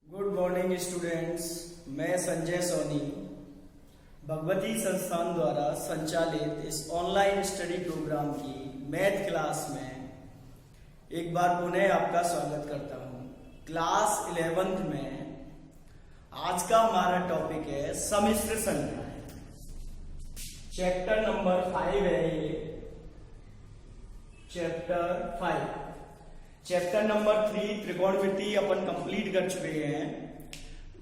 Good morning students. मैं संजय सोनी भगवती संस्थान द्वारा संचालित इस ऑनलाइन स्टडी प्रोग्राम की मैथ क्लास में एक बार पुनः आपका स्वागत करता हूं। क्लास 11th में आज का हमारा टॉपिक है सम्मिश्र संख्याएं। चैप्टर नंबर 5 है ये, चैप्टर 5। चैप्टर नंबर 3 त्रिकोणमिति अपन कंप्लीट कर चुके हैं,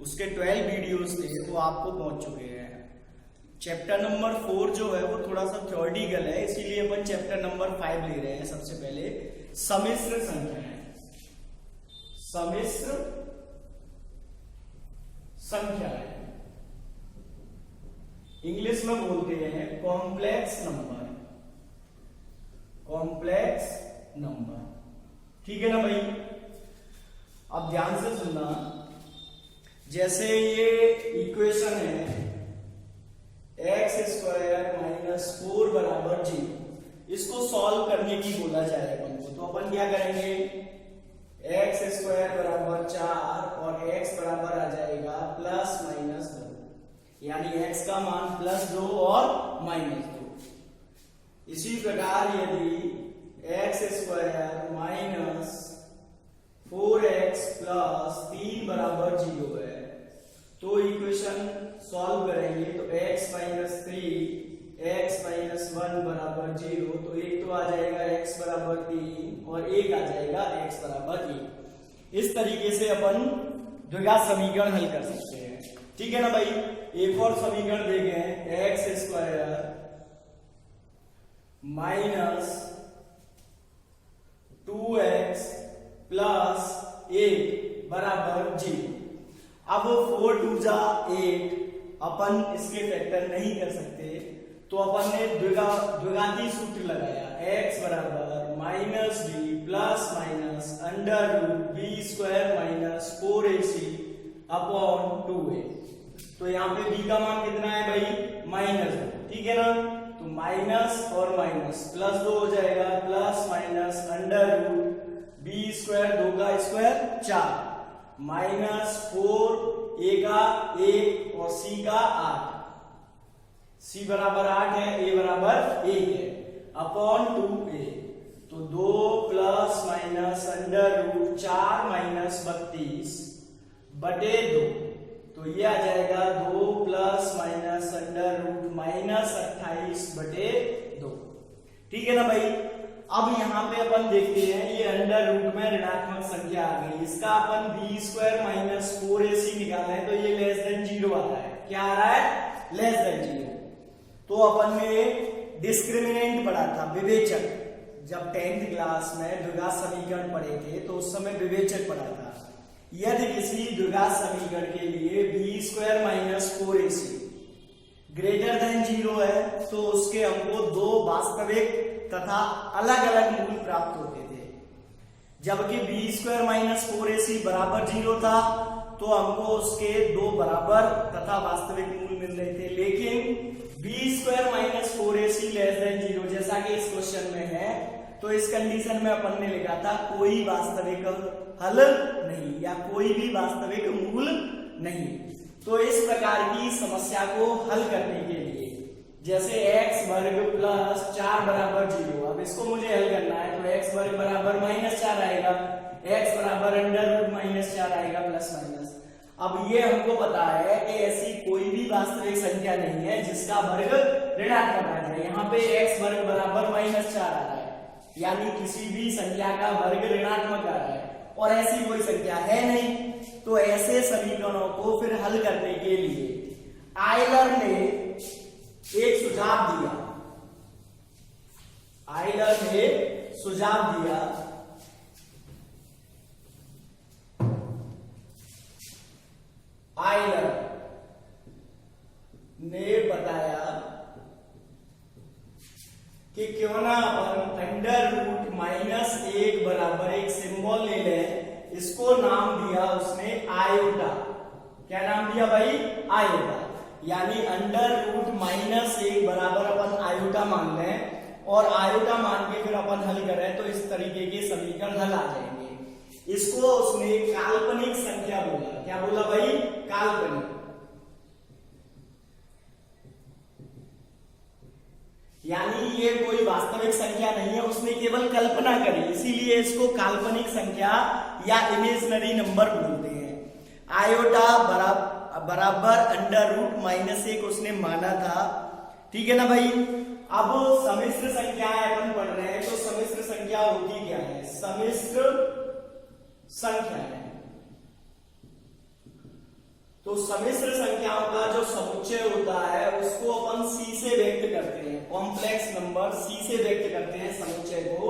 उसके 12 वीडियोस थे वो आपको पहुंच चुके हैं। चैप्टर नंबर 4 जो है वो थोड़ा सा थ्योरेटिकल है, इसीलिए अपन चैप्टर नंबर 5 ले रहे हैं। सबसे पहले सम्मिश्र संख्याएं। सम्मिश्र संख्याएं इंग्लिश में बोलते हैं कॉम्प्लेक्स नंबर। कॉम्प्लेक्स नंबर, ठीक है ना भाई। अब ध्यान से सुनना, जैसे ये इक्वेशन है x² - 4 बराबर 0, इसको सॉल्व करने की बोला जाए अपन को, तो अपन क्या करेंगे, x² बराबर 4 और x बराबर आ जाएगा +-2, यानी x का मान +2 और -2। इसी प्रकार यदि x² - 4x + 3 बराबर 0 है, तो इक्वेशन सॉल्व करेंगे तो x - 3 x - 1 बराबर 0, तो एक तो आ जाएगा x बराबर 3 और एक आ जाएगा x बराबर 1। इस तरीके से अपन द्विघात समीकरण हल कर सकते हैं, ठीक है ना भाई। एक और समीकरण देखें, x² - 2x + 8 बराबर 0। अब 4 2 जा 8, अपन इसके फैक्टर नहीं कर सकते, तो अपन ने द्विघाती सूत्र लगाया, x बराबर -b ± √b² - 4ac upon 2a। तो यहाँ पे b का मान कितना है भाई, -2, ठीक है ना। तो माइनस और माइनस +2 हो जाएगा, ± √b², 2 का स्क्वायर 4, -4, a का 1 और c का 8, c बराबर 8 है, a बराबर 1 है, अपॉन 2a। तो 2 ± √4 - 32/2, तो ये आ जाएगा 2 ± √−28/2, ठीक है ना भाई। अब यहाँ पे अपन देखते हैं, ये अंडर रूट में ऋणात्मक संख्या आ गई, इसका अपन b² - 4ac निकाला है, तो ये <0 आ रहा है। क्या आ रहा है, <0। तो अपन ने डिस्क्रिमिनेंट पढ़ा था, विवेचक। जब 10th क्लास में द्विघात समीकरण पढ़े थे तो उस समय विवेचक पढ़ा था। यदि किसी द्विघात समीकरण के लिए b² - 4ac ग्रेटर देन 0 है, तो उसके हमको 2 वास्तविक तथा अलग अलग मूल प्राप्त होते थे। जबकि b² - 4ac बराबर 0 था, तो हमको उसके 2 बराबर तथा वास्तविक मूल मिल रहे थे। लेकिन b² - 4ac <0, जैसा कि इस क्वेश्चन में है, तो इस कंडीशन में अपन ने लिखा था कोई वास्तविक हल नहीं, या कोई भी वास्तविक मूल नहीं। तो इस प्रकार की समस्या को हल करने के लिए, जैसे x² + 4 बराबर 0, अब इसको मुझे हल करना है, तो x² बराबर -4 आएगा, x बराबर √-4 आएगा, +-। अब ये हमको पता है कि ऐसी कोई भी वास्तविक संख्या नहीं है जिसका वर्ग ऋणात्मक आ जाए। यहाँ पे x² बराबर -4 आ रहा है, यानी किसी भी संख्या का वर्ग ऋणात्मक आ रहा है, और ऐसी कोई संख्या है नहीं। तो ऐसे समीकरणों को फिर हल करने के लिए आयलर ने एक सुझाव दिया। आयलर ने सुझाव दिया आयलर ने बताया कि क्यों ना अपन √-1 बराबर एक सिंबल ले लें। इसको नाम दिया उसने आयोटा। क्या नाम दिया भाई, आयोटा। यानी √-1 बराबर अपन आयोटा मान लें, और आयोटा मान के फिर अपन हल करें, तो इस तरीके के समीकरण हल आ जाएंगे। इसको उसने काल्पनिक संख्या बोला। क्या बोला भाई? काल्पनिक। यानी ये कोई वास्तविक संख्या नहीं है, उसने केवल कल्पना करी, इसीलिए इसको काल्पनिक संख्या या इमेजिनरी नंबर बोलते हैं। आयोटा बराबर अंडर रूट -1 उसने माना था। ठीक है ना भाई? अब सम्मिश्र संख्याएं अपन पढ़ रहे हैं, तो सम्मिश्र संख्या होती क्या है? सम्मिश्र संख्या है तो सम्मिश्र संख्याओं का जो समुच्चय होता है उसको अपन C से व्यक्त करते हैं, कॉम्प्लेक्स नंबर C से व्यक्त करते हैं समुच्चय को,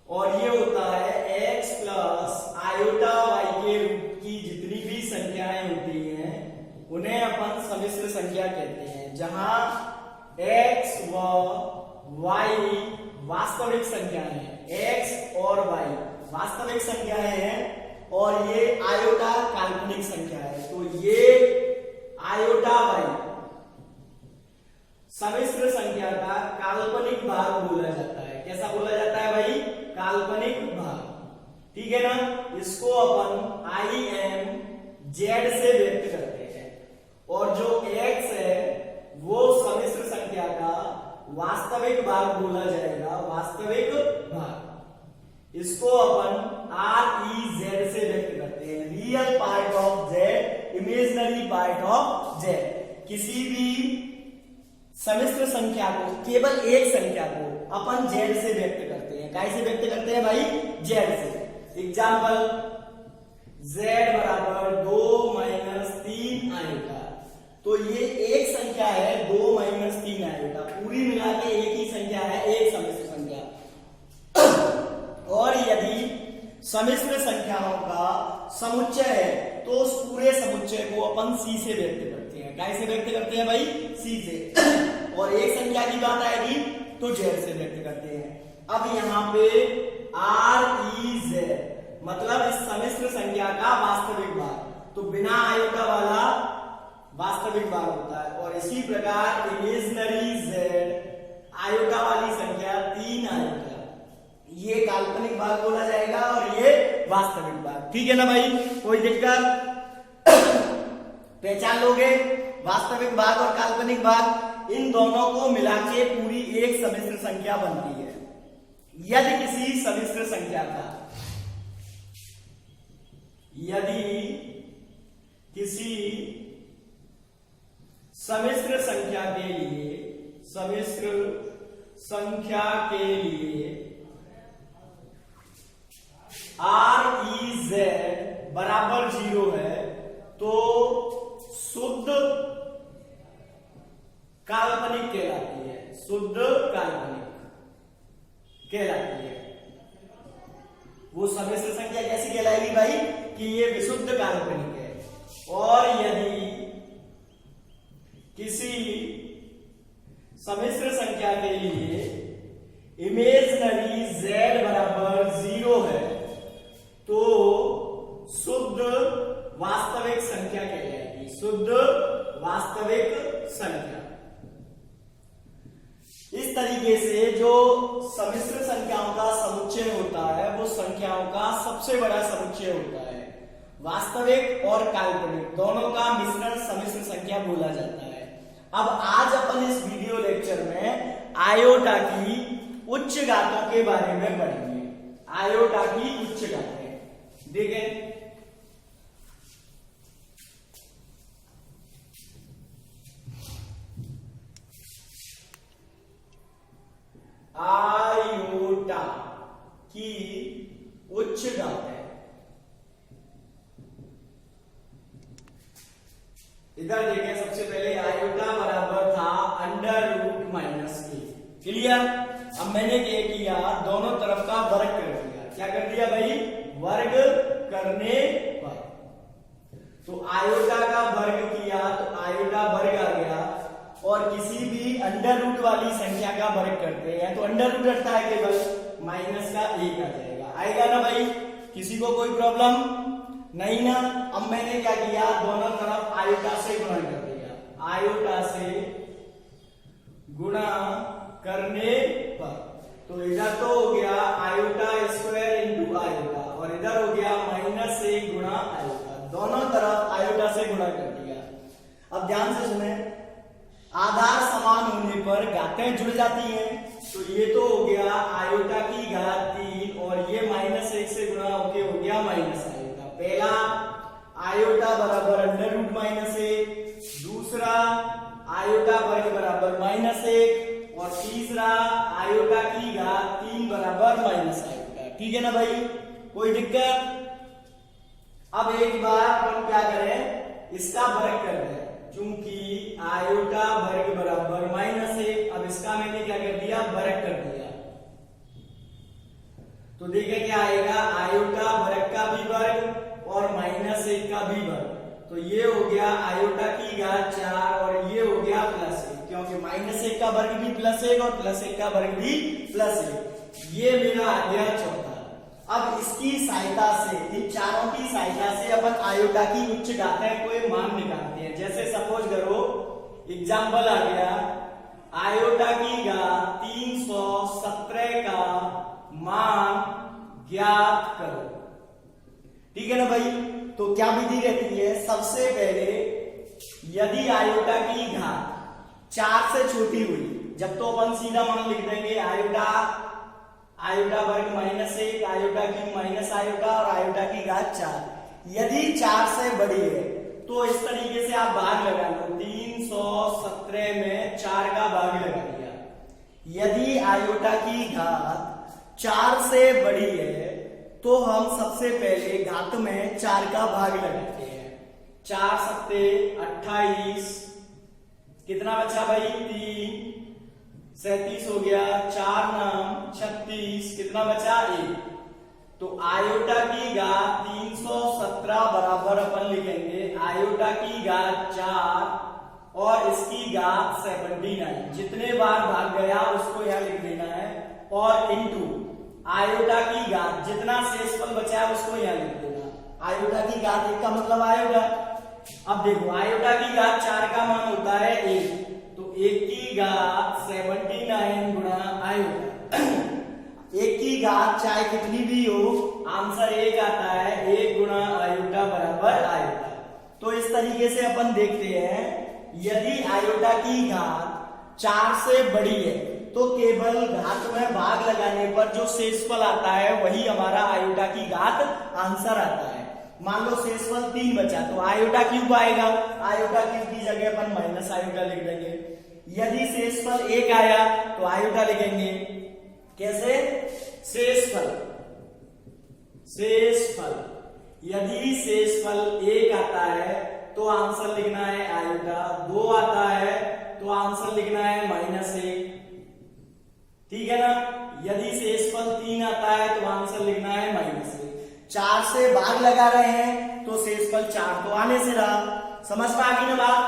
और ये होता है x प्लस आयोटा y के रूट की जितनी भी संख्याएं होती हैं उन्हें अपन सम्मिश्र संख्या कहते हैं, जहां x व y वास्तविक संख्याएं हैं, x और y वास्तविक संख्याएं हैं और ये आयोटा काल्पनिक संख्या है। तो ये आयोटा y सम्मिश्र संख्या का काल्पनिक भाग बोला जाता है। कैसा बोला जाता है भाई? काल्पनिक भाग। ठीक है ना? इसको अपन I M Z से व्यक्त करते हैं, और जो x है वो सम्मिश्र संख्या का वास्तविक भाग बोला जाएगा, वास्तविक भाग। इसको अपन REZ से व्यक्त करते हैं, real part of Z, imaginary part of Z। किसी भी सम्मिश्र संख्या को, केवल एक संख्या को अपन Z से व्यक्त करते हैं। कैसे व्यक्त करते हैं भाई? Z से। एग्जाम्पल, Z बराबर 2 - 3 आयोटा। तो ये एक संख्या है 2 - 3 आयोटा, पूरी मिला के एक ही संख्या है, एक सम्मिश्र संख्या। और यदि सम्मिश्र संख्याओं का समुच्चय है तो उस पूरे समुच्चय को अपन C से व्यक्त करते हैं। कैसे व्यक्त करते हैं भाई? C से। और एक संख्या की बात आएगी तो Z से व्यक्त करते हैं। अब यहाँ पे REZ मतलब इस सम्मिश्र संख्या का वास्तविक भाग, तो बिना आयोटा वाला वास्तविक भाग होता है। और इसी प्रकार इमेजिनरी Z आयोटा वाली संख्या 3 आयोटा, ये काल्पनिक भाग बोला जाएगा और ये वास्तविक भाग। ठीक है ना भाई? कोई दिक्कत? पहचान लोगे? वास्तविक भाग और काल्पनिक भाग, इन दोनों को मिला के पूरी एक सम्मिश्र संख्या बनती है। यदि किसी सम्मिश्र संख्या का, यदि किसी सम्मिश्र संख्या के लिए, सम्मिश्र संख्या के लिए REZ बराबर 0 है तो शुद्ध काल्पनिक कहलाती है, शुद्ध काल्पनिक कहलाती है। वो सम्मिश्र संख्या कैसी कहलाएगी भाई? कि ये विशुद्ध काल्पनिक है। और यदि किसी सम्मिश्र संख्या के लिए इमेजिनरी Z बराबर 0 है तो शुद्ध वास्तविक संख्या कहलाएगी, शुद्ध वास्तविक संख्या। इस तरीके से जो सम्मिश्र संख्याओं का समुच्चय होता है वो संख्याओं का सबसे बड़ा समुच्चय होता है। वास्तविक और काल्पनिक दोनों का मिश्रण सम्मिश्र संख्या बोला जाता है। अब आज अपन इस वीडियो लेक्चर में आयोटा की उच्च घातों के बारे में पढ़ेंगे। आयोटा की उच्च घातें देखें। आयोटा की उच्च घातें, इधर देखें। सबसे पहले आयोटा बराबर था √-a। क्लियर? अब मैंने क्या किया? दोनों तरफ का वर्ग कर दिया। क्या कर दिया भाई? वर्ग करने पर। तो आयोटा का वर्ग किया तो आयोटा वर्ग आ गया, और किसी भी अंडर रूट वाली संख्या का वर्ग करते हैं तो अंडर रूट हटता है केवल, माइनस का 1 आ जाएगा। आएगा ना भाई? किसी को कोई प्रॉब्लम नहीं ना? अब मैंने क्या किया? दोनों तरफ आयोटा से गुणा कर दिया। आयोटा से गुणा करने पर तो इधर तो हो गया आयोटा स्क्वायर इंटू आयोटा, और इधर हो अब ध्यान से सुने, आधार समान होने पर घातें जुड़ जाती हैं। तो ये तो हो गया आयोटा की घात 3 और ये -1 से गुणा होके हो गया माइनस आयोटा। पहला आयोटा बराबर अंडर रूट -1, दूसरा आयोटा वर्ग बराबर -1 और तीसरा आयोटा की घात 3 बराबर माइनस आयोटा। ठीक है ना भाई, कोई दिक्कत? अब एक बार हम क्या करें, इसका वर्ग कर दें, क्योंकि आयोटा वर्ग बराबर -1। अब इसका मैंने क्या कर दिया, वर्ग कर दिया। तो देखिए क्या आएगा, आयोटा वर्ग का भी वर्ग और -1 का भी वर्ग। तो ये हो गया आयोटा की घात 4 और ये हो गया +1, क्योंकि -1 का वर्ग भी +1 और +1 का वर्ग भी +1। ये मेरा आ गया चौथा। अब इसकी सहायता से, इन चारों की सहायता से अपन आयोटा की उच्च घातें कोई मान निकालते हैं। जैसे सपोज करो, एग्जांपल आ गया, आयोटा की घात 317 का मान ज्ञात करो। ठीक है ना भाई, तो क्या विधि रहती है, सबसे पहले यदि आयोटा की घात 4 से छोटी हुई, जब तो अपन सीधा मान लिख देंगे आयोटा वर्ग -1, आयोटा क्यूब माइनस आयोटा और आयोटा की घात 4। यदि 4 से बड़ी है तो इस तरीके से आप भाग लगा लो, 317 में 4 का भाग लगा दिया। यदि आयोटा की घात 4 से बड़ी है तो हम सबसे पहले घात में 4 का भाग लगाते हैं। 4 सत्ते 28, कितना बचा भाई, 3, 37 हो गया, 4 नाम 36, कितना बचा, 1। तो आयोटा की घात 317 बराबर अपन लिखेंगे आयोटा की घात 4 और इसकी घात 79। जितने बार भाग गया उसको यहां लिख देना है, और इंटू आयोटा की घात, जितना शेषफल बचा है उसको यहां लिख देना। आयोटा की घात 1 का मतलब आयोटा। अब देखो, आयोटा की घात 4 का मान होता है 1, तो 1 की घात 79 गुणा आयोटा। 1 की घात चाहे कितनी भी हो, आंसर 1 आता है। 1 गुणा आयोटा बराबर आयोटा। तो इस तरीके से अपन देखते हैं, यदि आयोटा की घात 4 से बड़ी है तो केवल घात में भाग लगाने पर जो शेषफल आता है वही हमारा आयोटा की घात आंसर आता है। मान लो शेषफल 3 बचा तो आयोटा क्यूब आएगा, आयोटा क्यूब की जगह अपन माइनस आयोटा लिख देंगे। यदि शेषफल 1 आया तो आयोटा लिखेंगे, कैसे, शेषफल यदि शेषफल 1 आता है तो आंसर लिखना है आयोटा, 2 आता है तो आंसर लिखना है -1। ठीक है ना, यदि शेषफल 3 आता है तो आंसर लिखना है -1। 4 से भाग लगा रहे हैं तो शेषफल 4 तो आने से रहा, समझ में आ गई ना बात।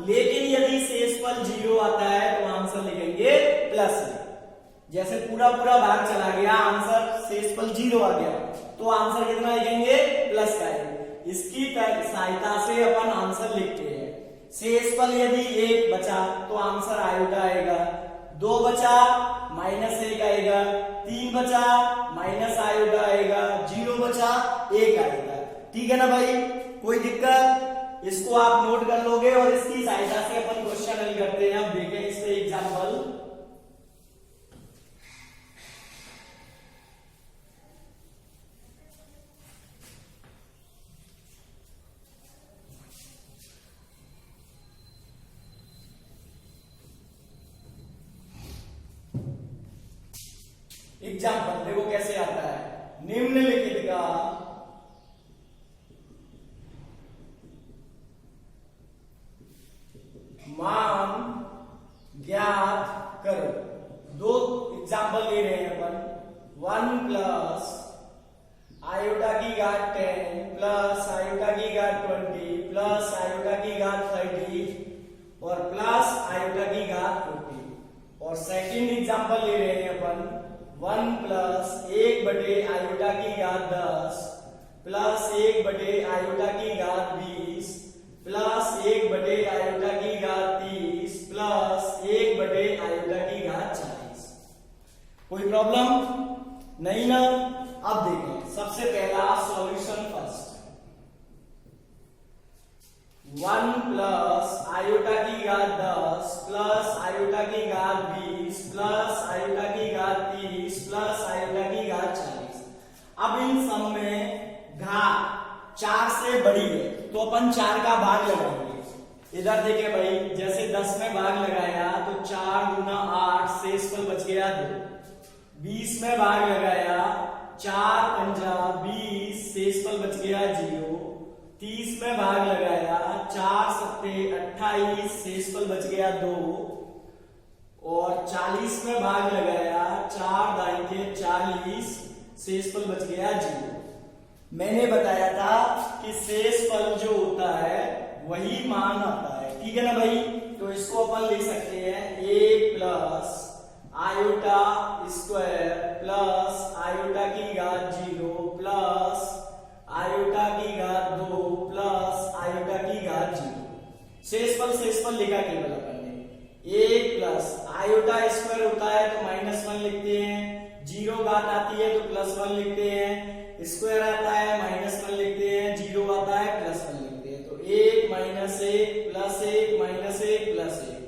लेकिन यदि शेषफल 0 आता है तो आंसर लिखेंगे +1। जैसे पूरा भाग चला गया, आंसर शेषफल 0 आ गया तो आंसर कितना लिखेंगे, प्लस का है। इसकी सहायता से अपन आंसर लिखते हैं। शेषफल यदि 1 बचा तो आंसर आयोटा आएगा, 2 बचा -1 आएगा, 3 बचा माइनस आयोटा आएगा, 0 बचा 1 आएगा। ठीक है ना भाई, कोई दिक्कत? इसको आप नोट कर लोगे और इसकी सहायता से अपन क्वेश्चन हल करते हैं। अब देखें इस पे एग्जाम्पल। एग्जाम्पल देखो कैसे आता है, निम्नलिखित का मान ज्ञात करो। 2 एग्जाम्पल ले रहे हैं अपन, 1 प्लस आयोटा की घात 10 प्लस आयोटा की घात 20 प्लस आयोटा की घात 30 और प्लस आयोटा की घात 40। और सेकंड एग्जाम्पल ले रहे हैं अपन, 1 प्लस 1 बटे आयोटा की घात 10 प्लस 1 बटे आयोटा की घात 20 प्लस 1 बटे आयोटा की घात 30 प्लस 1 बटे आयोटा की घात 40। कोई प्रॉब्लम नहीं ना? अब देखें, सबसे पहला सॉल्यूशन फर्स्ट। 1 प्लस आयोटा की घात 10 प्लस आयोटा की घात 20 प्लस आयोटा की घात 30 प्लस आयोटा की घात 40। अब इन सब में घात 4 से बड़ी है तो अपन 4 का भाग लगाएंगे। इधर देखिए भाई, जैसे 10 में भाग लगाया तो 4 गुना 8 शेषफल बच गया 2। 20 में भाग लगाया 4 पंजा 20 शेषफल बच गया 0। 30 में भाग लगाया 4 सत्ते 28 शेषफल बच गया 2। और 40 में भाग लगाया 4 दाई के 40 शेषफल बच गया 0। मैंने बताया था कि शेषफल जो होता है वही मान आता है, ठीक है ना भाई। तो इसको अपन लिख सकते हैं a plus iota square plus iota की घात 0 प्लस आयोटा की घात 2 प्लस आयोटा की घात 0। शेषफल लिखा केवल अपन ने। a प्लस आयोटा स्क्वायर होता है तो -1 लिखते हैं, 0 घात आती है तो +1 लिखते हैं, स्क्वायर आता है -1 लिखते हैं, 0 आता है +1 लिखते हैं। तो 1 -1 प्लस 1 -1 प्लस 1,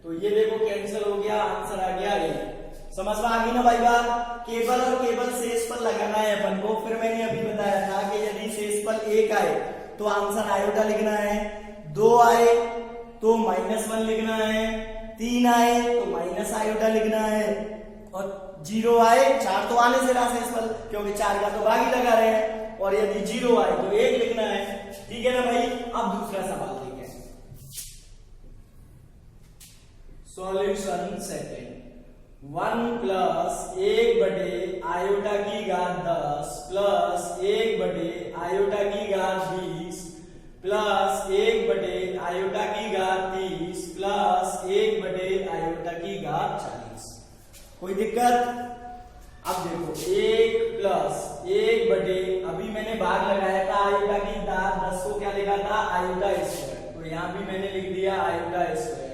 तो ये देखो कैंसिल हो गया, आंसर आ गया 1। समझ में आ गई ना भाई बात। केवल और केवल शेषफल लगाना है अपन को। फिर मैंने अभी बताया था कि यदि शेषफल 1 आए तो आंसर आयोटा लिखना है, 2 आए तो -1 लिखना है, 3 आए तो माइनस आयोटा लिखना है, और 0 आए, 4 तो आने से रहा शेषफल क्योंकि 4 का तो भाग ही लगा रहे हैं, और यदि 0 आए तो 1 लिखना है, ठीक है ना भाई। अब दूसरा सवाल देखें। Solution second. 1 प्लस 1 बटे आयोटा की घात 10 प्लस 1 बटे आयोटा की घात 20 प्लस 1 बटे आयोटा की घात 30 प्लस 1 बटे आयोटा की घात 40। कोई दिक्कत? अब देखो 1 प्लस 1 बटे, अभी मैंने भाग लगाया था आयोटा की घात 10 को क्या लिखा था, आयोटा स्क्वायर, तो यहां भी मैंने लिख दिया आयोटा स्क्वायर।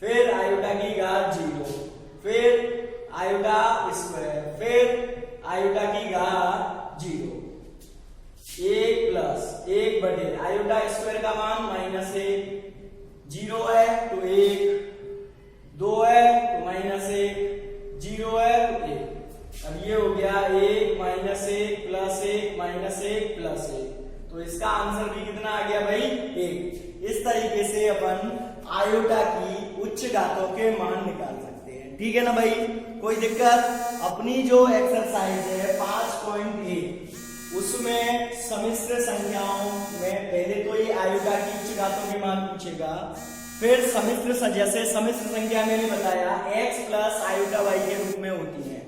फिर आयोटा की घात 0, फिर आयोटा स्क्वायर, फिर आयोटा की घात 0। 1 प्लस 1 बटे आयोटा स्क्वायर का मान -1, 0 है तो 1, 2 है तो -1, 0 है तो 1। अब ये हो गया 1 -1 प्लस 1 -1 प्लस 1, तो इसका आंसर भी कितना आ गया भाई, 1। इस तरीके से अपन आयोटा की उच्च घातों के मान निकाल सकते हैं, ठीक है ना भाई। कोई दिक्कत? अपनी जो एक्सरसाइज है 5.1 उसमें सम्मिश्र संख्याओं में पहले तो ये आयोटा की उच्च घातों के मान पूछेगा, फिर सम्मिश्र, जैसे सम्मिश्र संख्या मैंने बताया x प्लस आयोटा y के रूप में होती है।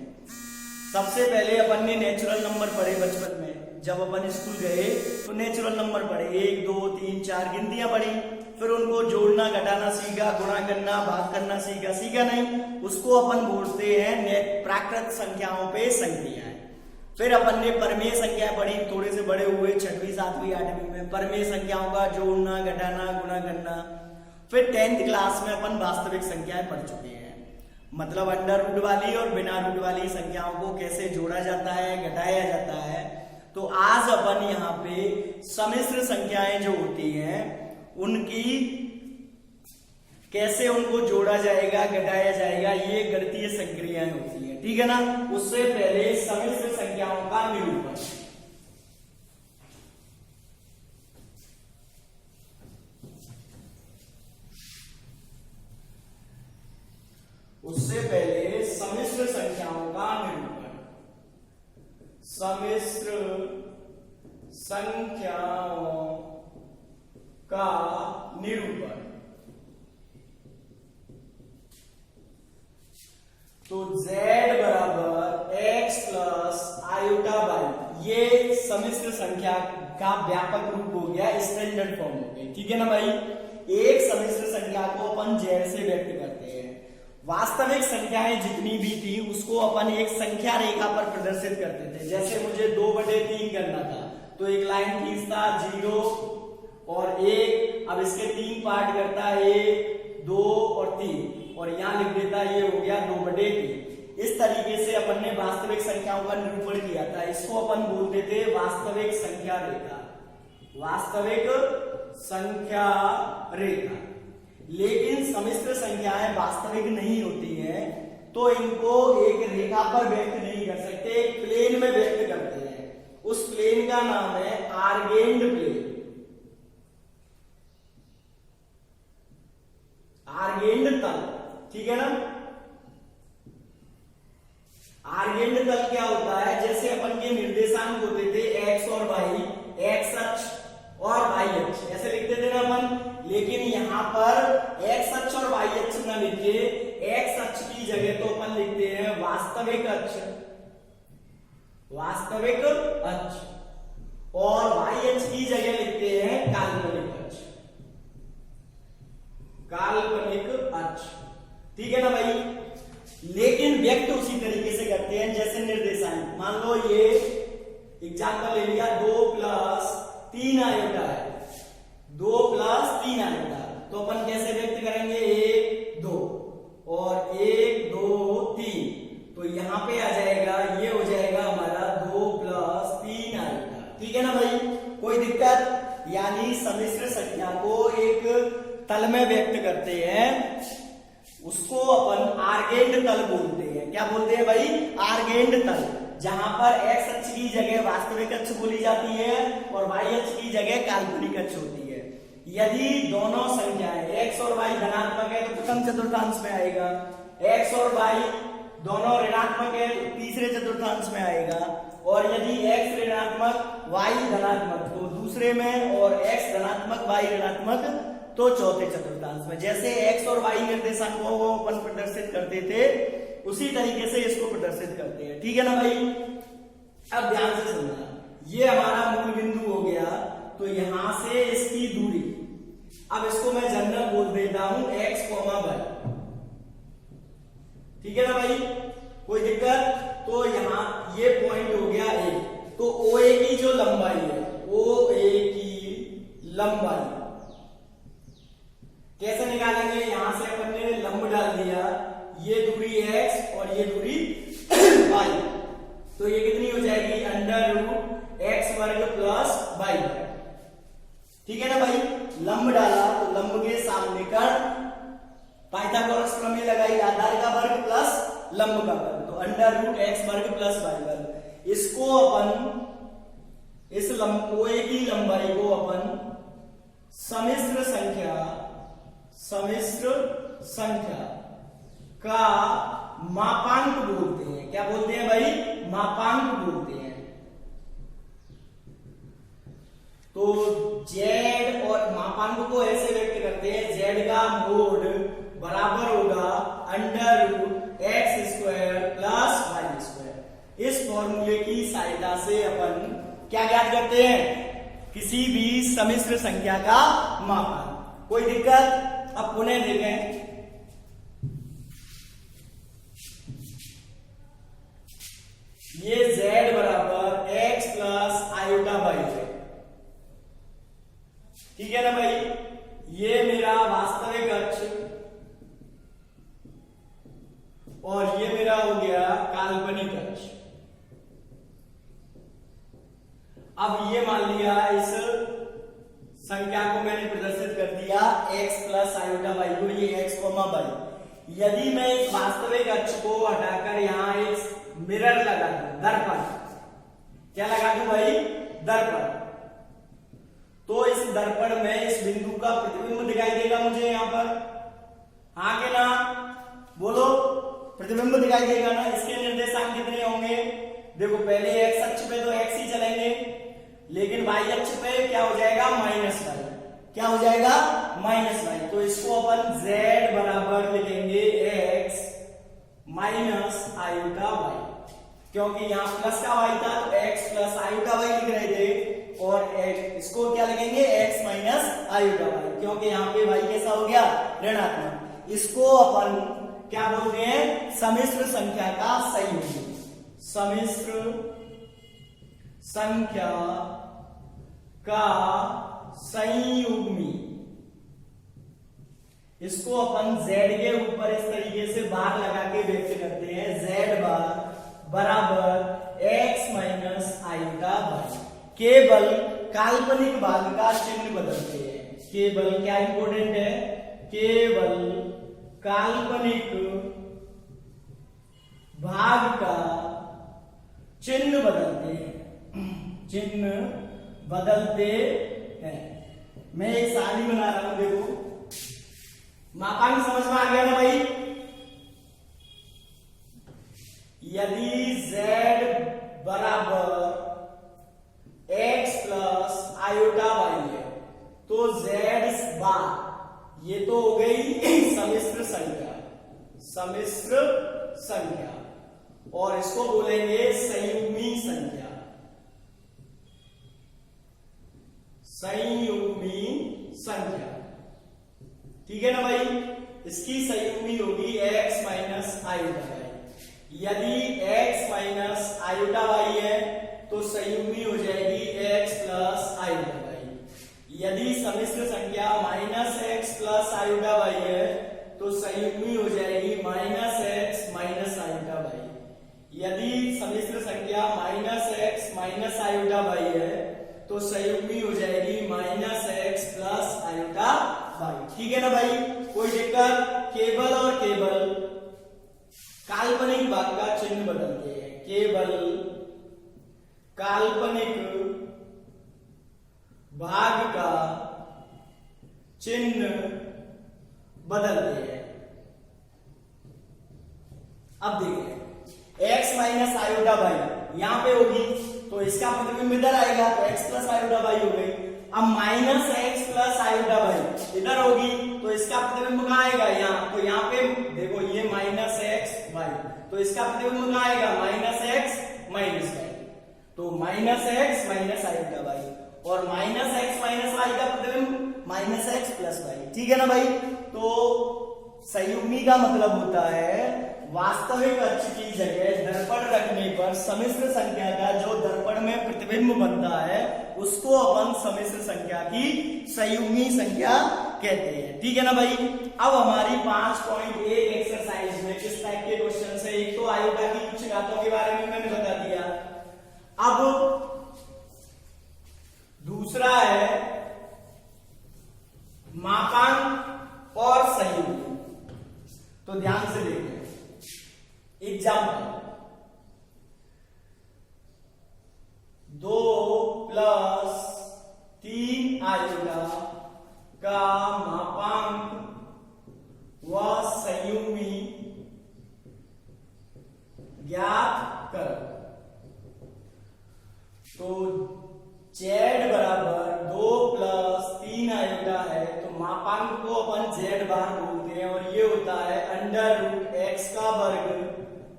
सबसे पहले अपन ने नेचुरल नंबर पढ़े बचपन में, जब अपन स्कूल गए तो नेचुरल नंबर पढ़े, 1 2 3 4 गिनतियां पढ़ी, फिर उनको जोड़ना घटाना सीखा, गुणा करना भाग करना सीखा नहीं, उसको अपन बोलते हैं प्राकृत संख्याओं पे संक्रियाएं। फिर अपन ने परमेय संख्याएं पढ़ी, थोड़े से बड़े हुए 6वीं 7वीं 8वीं में परमेय संख्याओं का जोड़ना घटाना गुणा करना। फिर 10th क्लास में अपन वास्तविक संख्याएं पढ़ चुके हैं, मतलब अंडर रूट वाली और बिना रूट वाली संख्याओं को कैसे जोड़ा जाता है घटाया जाता है। तो आज अपन यहाँ पे सम्मिश्र संख्याएं जो होती हैं उनकी कैसे उनको जोड़ा जाएगा घटाया जाएगा, ये गणितीय संक्रियाएं होती हैं, ठीक है ना। उससे पहले सम्मिश्र संख्याओं का निरूपण। उससे पहले सम्मिश्र संख्याओं का निरूपण। सम्मिश्र संख्याओं का निरूपण। तो z बराबर x प्लस आयोटा y, ये सम्मिश्र संख्या का व्यापक रूप हो गया, स्टैंडर्ड फॉर्म हो गई, ठीक है ना भाई। एक सम्मिश्र संख्या को अपन z से व्यक्त करते हैं। वास्तविक संख्याएं जितनी भी थी उसको अपन एक संख्या रेखा पर प्रदर्शित करते थे। जैसे मुझे 2/3 करना था तो एक लाइन खींचता 0 और 1, अब इसके 3 पार्ट करता 1 2 और 3, और यहां लिख देता ये हो गया 2/3। इस तरीके से अपन ने वास्तविक संख्याओं का निरूपण किया था। इसको अपन बोलते थे वास्तविक संख्या रेखा, वास्तविक संख्या रेखा। लेकिन सम्मिश्र संख्याएं वास्तविक नहीं होती हैं, तो इनको एक रेखा पर व्यक्त नहीं कर सकते, एक प्लेन में व्यक्त करते हैं। उस प्लेन का नाम है आर्गेंड प्लेन। आर्गेंड तल, ठीक है ना। आर्गेंड तल क्या होता है, जैसे अपन के निर्देशांक होते थे एक्स और वाई, एक्स अक्ष और वाई अक्ष ऐसे लिखते थे ना अपन। लेकिन यहां पर एक्स अक्ष और वाई अक्ष न लिख के एक्स अक्ष की जगह तो अपन लिखते हैं वास्तविक अक्ष, वास्तविक अक्ष, और वाई अक्ष की जगह लिखते हैं काल्पनिक अक्ष, काल्पनिक अक्ष, ठीक है ना भाई। लेकिन व्यक्त उसी तरीके से करते हैं जैसे निर्देशांक। मान लो ये एग्जाम्पल ले लिया, 2 + 3 आयोटा है, 2 + 3 आयोटा, तो अपन कैसे व्यक्त करेंगे, 1 2 और 1 2 3, तो यहां पे आ जाएगा, ये हो जाएगा हमारा 2 + 3 आयोटा, ठीक है ना भाई। कोई दिक्कत, यानी सम्मिश्र संख्या को एक तल में व्यक्त करते हैं, उसको अपन आर्गेंड तल बोलते हैं। क्या बोलते हैं भाई, आर्गेंड तल, जहां पर एक्स अक्ष की जगह वास्तविक अक्ष बोली जाती है और वाई अक्ष की जगह काल्पनिक अक्ष होती है। यदि दोनों संख्याएं एक्स और वाई धनात्मक है तो प्रथम चतुर्थांश में आएगा, एक्स और वाई दोनों ऋणात्मक है तो तीसरे चतुर्थांश में आएगा, और यदि एक्स ऋणात्मक वाई धनात्मक तो दूसरे में, और एक्स धनात्मक वाई ऋणात्मक तो चौथे चतुर्थांश में। जैसे एक्स और वाई निर्देशांकों को अपन प्रदर्शित करते थे, उसी तरीके से इसको प्रदर्शित करते हैं, ठीक है ना भाई। अब ध्यान से सुनना, ये हमारा मूल बिंदु हो गया, तो यहां से इसकी दूरी, अब इसको मैं जनरल बोल देता हूं x, y, ठीक है ना भाई, कोई दिक्कत। तो यहां ये पॉइंट हो गया A, तो OA की जो लंबाई है, OA की लंबाई कैसे निकालेंगे, यहां से अपन ने लंब डाल दिया, ये दूरी x और ये दूरी y, तो ये कितनी हो जाएगी, √x² + y, ठीक है ना भाई। लंब डाला तो लंब के सामने का पाइथागोरस प्रमेय लगाई, आधार का वर्ग प्लस लंब का वर्ग, तो √x² + y²। इसको अपन, इस OA की लंबाई को अपन सम्मिश्र संख्या का मापांक बोलते हैं। क्या बोलते हैं भाई, मापांक बोलते हैं। तो z और मापांक को ऐसे व्यक्त करते हैं, z का मोड बराबर होगा √x² + y²। इस फॉर्मूले की सहायता से अपन क्या ज्ञात करते हैं, किसी भी सम्मिश्र संख्या का मापांक। कोई दिक्कत, अब पुनः देखें, ये z बराबर x + i/y है, ठीक है ना भाई। ये मेरा वास्तविक अक्ष और ये मेरा हो गया काल्पनिक अक्ष। अब ये मान लिया, इस संख्या को मैंने प्रदर्शित कर दिया x + i/y को, ये x, y। यदि मैं इस वास्तविक अक्ष को हटाकर यहां एक मिरर लगा दूं, दर्पण, क्या लगा दूं भाई, दर्पण, तो इस दर्पण में इस बिंदु का प्रतिबिंब दिखाई देगा मुझे यहां पर, हाँ के ना, बोलो, प्रतिबिंब दिखाई देगा ना। इसके निर्देशांक कितने होंगे, देखो पहले x अक्ष पे तो x ही चलेंगे, लेकिन y अक्ष पे क्या हो जाएगा, -y, क्या हो जाएगा, -y। तो इसको अपन z बराबर लिखेंगे x - i/y, क्योंकि यहां प्लस का y था तो x + i/y लिख रहे थे, और इसको क्या लिखेंगे, x - i/y, क्योंकि यहां पे y कैसा हो गया, ऋणात्मक। इसको अपन क्या बोलते हैं, सम्मिश्र संख्या का संयुग्मी, सम्मिश्र संख्या का संयुग्मी। इसको अपन z के ऊपर इस तरीके से बार लगा के व्यक्त करते हैं, z बराबर x - i/y। केवल काल्पनिक भाग का चिन्ह बदलते हैं, केवल क्या इंपॉर्टेंट है, केवल काल्पनिक भाग का चिन्ह बदलते हैं, चिन्ह बदलते हैं। मैं एक सारणी बना रहा हूं, देखो मापांक समझ में आ गया ना भाई। यदि z बराबर x प्लस आयोटा y है तो z बार, ये तो हो गई सम्मिश्र संख्या, सम्मिश्र संख्या, और इसको बोलेंगे संयुग्मी संख्या, संयुग्मी संख्या। ठीक है ना भाई, इसकी संयुग्मी होगी x माइनस आयोटा y। यदि x माइनस आयोटा y है तो संयुग्मी हो जाएगी x प्लस आयोटा y। यदि सम्मिश्र संख्या minus x plus iota y है तो संयुग्मी हो जाएगी minus x minus iota y। यदि सम्मिश्र संख्या minus x minus iota y है तो संयुग्मी हो जाएगी minus x plus iota y। ठीक है ना भाई, कोई दिक्कत? केवल और केवल काल्पनिक भाग का चिन्ह बदलते हैं, केवल काल्पनिक भाग का चिन्ह बदलते हैं। अब देखिए x माइनस आयोटा y यहां पे होगी तो इसका प्रतिबिंब इधर आएगा तो x प्लस आयोटा y हो गई। अब minus x plus iota y इधर होगी तो इसका प्रतिबिंब कहां आएगा, यहाँ, तो यहाँ पे देखो ये माइनस x y, तो इसका प्रतिबिंब कहां आएगा, माइनस x माइनस y, तो minus x minus iota y, और माइनस x माइनस y का प्रतिबिंब माइनस x प्लस y। ठीक है ना भाई, तो संयुग्मी का मतलब होता है वास्तविक अक्ष की जगह दर्पण रखने पर सम्मिश्र संख्या का जो दर्पण में प्रतिबिंब बनता है उसको अपन सम्मिश्र संख्या की संयुग्मी संख्या कहते हैं। ठीक है ना भाई। अब हमारी 5.1 एक्सरसाइज में किस टाइप के क्वेश्चन है, एक तो आयोटा की उच्च घातों के बारे में मैंने बता दिया, अब दूसरा है मापांक और संयुग्मी। तो ध्यान से देखिए एग्जाम्पल, 2 प्लस 3 आयोटा का मापांक व संयुग्मी ज्ञात करो। तो z बराबर 2 प्लस 3 आयोटा है तो मापांक को अपन z बार बोलते हैं और ये होता है अंडर रूट x का वर्ग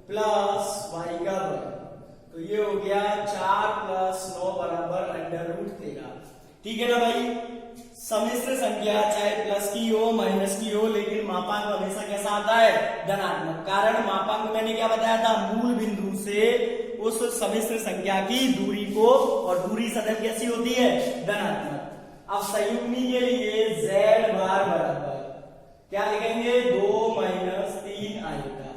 प्लस y का वर्ग। तो ये हो गया 4 प्लस 9 बराबर अंडर रूट 13। ठीक है ना भाई। सम्मिश्र संख्या चाहे प्लस की हो माइनस की हो लेकिन मापांक हमेशा कैसा आता है, धनात्मक। कारण मापांक मैंने क्या बताया था, मूल बिंदु से उस सम्मिश्र संख्या की दूरी को, और दूरी सदैव कैसी होती है, धनात्मक। अब संयुग्मी के लिए z बार बराबर क्या लिखेंगे, 2 माइनस 3 आयोटा।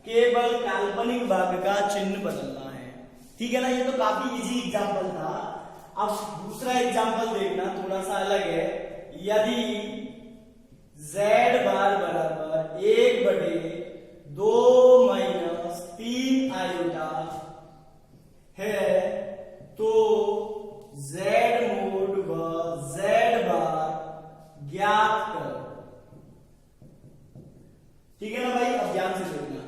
केवल काल्पनिक भाग का चिन्ह बदलना है। ठीक है ना, ये तो काफी इजी एग्जांपल था। अब दूसरा एग्जांपल देखना, थोड़ा सा अलग है। यदि z बार बराबर 1/2 माइनस 3 आयोटा है तो z मोड व z बार ज्ञात करो। ठीक है ना भाई। अब ध्यान से देखना,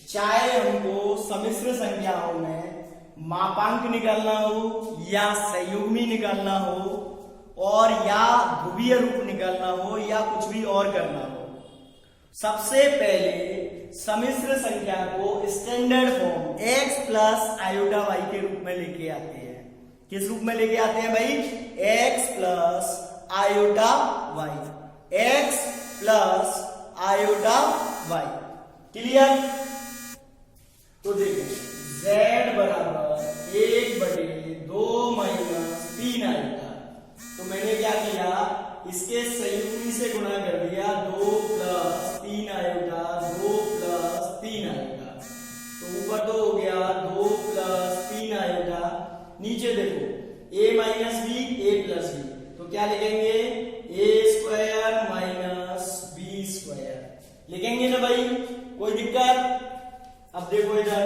चाहे हमको सम्मिश्र संख्याओं में मापांक निकालना हो या संयुग्मी निकालना हो और या ध्रुवीय रूप निकालना हो या कुछ भी और करना हो, सबसे पहले सम्मिश्र संख्या को standard form x plus iota y के रूप में लेके आते हैं। किस रूप में लेके आते हैं भाई, x plus iota y, x plus iota y। Clear. तो देखो z बराबर 1/2 माइनस 3 आयोटा, तो मैंने क्या किया, इसके संयुग्मी से गुणा कर दिया, 2 प्लस 3 आयोटा, 2 प्लस 3 आयोटा। तो ऊपर तो हो गया 2 प्लस 3 आयोटा, नीचे देखो a minus B a plus B, तो क्या लिखेंगे, a लिखेंगे ना भाई, कोई दिक्कत? अब देखो इधर,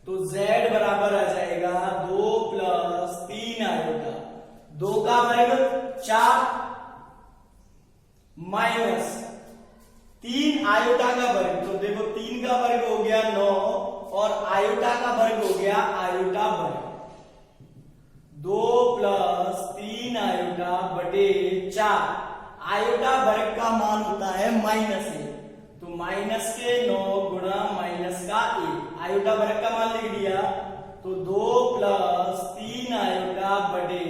तो z बराबर आ जाएगा 2 प्लस 3 आयोटा, 2 का वर्ग 4 माइनस 3 आयोटा का वर्ग, तो देखो 3 का वर्ग हो गया 9 और आयोटा का वर्ग हो गया आयोटा वर्ग, 2 प्लस 3 आयोटा बटे 4। आयोटा वर्ग का मान होता है -1, तो माइनस के 9 गुणा माइनस का 1, आयोटा वर्ग का मान लिख दिया, तो 2 प्लस 3 आयोटा बटे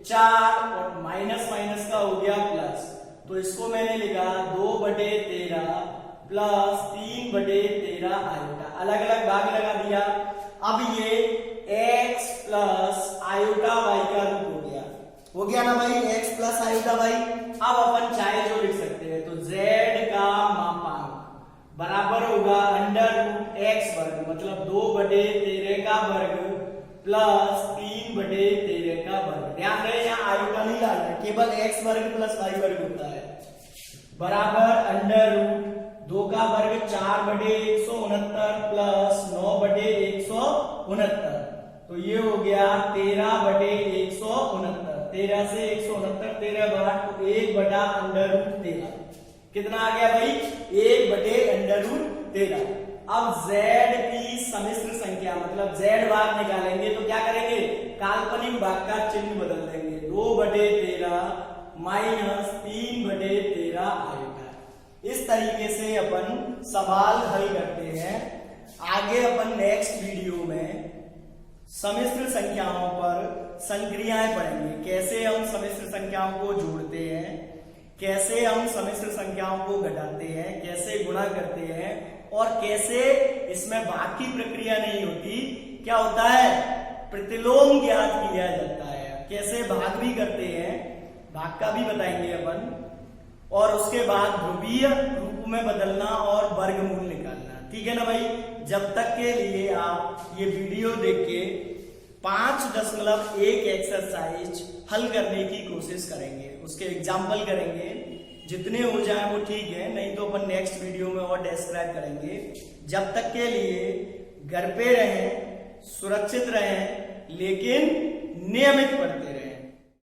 4 और माइनस माइनस का हो गया प्लस, तो इसको मैंने लिखा 2 बटे 13 प्लस 3 बटे 13 आयोटा, अलग अलग भाग लगा दिया। अब ये x प्लस आयोटा y का रूप हो गया ना भाई, x प्लस आयोटा y। अब अपन चाहे जो लिख सकते हैं, तो z का मापांक बराबर होगा √x वर्ग, मतलब 2 बटे 13 का वर्ग प्लस 3 बटे 13 का वर्ग। ध्यान रहे यहाँ आयोटा नहीं डालना, केवल x वर्ग प्लस y वर्ग होता है, बराबर √2 का वर्ग 4 बटे 169 प्लस 9 बटे 169, तो ये हो गया 13 बटे 169, 13 से 169 13 बार, तो 1 बटा √13, कितना आ गया भाई? 1 बटे √13। अब z की सम्मिश्र संख्या मतलब z भाग निकालेंगे, तो क्या करेंगे? काल्पनिक भाग का चिन्ह बदल देंगे, 2 बटे 13 माइनस 3 बटे 13 आएगा। इस तरीके से अपन सवाल हल करते हैं। आगे अपन नेक्स्ट वीडियो में सम्मिश्र संख्याओं पर संक्रियाएं पढ़ेंगे, कैसे हम सम्मिश्र संख्याओं को जोड़ते हैं, कैसे हम सम्मिश्र संख्याओं को घटाते हैं, कैसे गुणा करते हैं और कैसे इसमें भाग की प्रक्रिया नहीं होती, क्या होता है? प्रतिलोम ज्ञात किया जाता है, कैसे भाग भी करते हैं, भाग का भी बताएंगे अपन, और उसके बाद ध्रुवीय रूप में बदलना और वर्गमूल निकालना। ठीक है ना भाई? जब तक के लिए आप ये वीडियो देख के 5.1 एक्सरसाइज हल करने की कोशिश करेंगे, उसके एग्जाम्पल करेंगे, जितने हो जाए वो ठीक है, नहीं तो अपन नेक्स्ट वीडियो में और डिस्क्राइब करेंगे। जब तक के लिए घर पे रहें, सुरक्षित रहें, लेकिन नियमित पढ़ते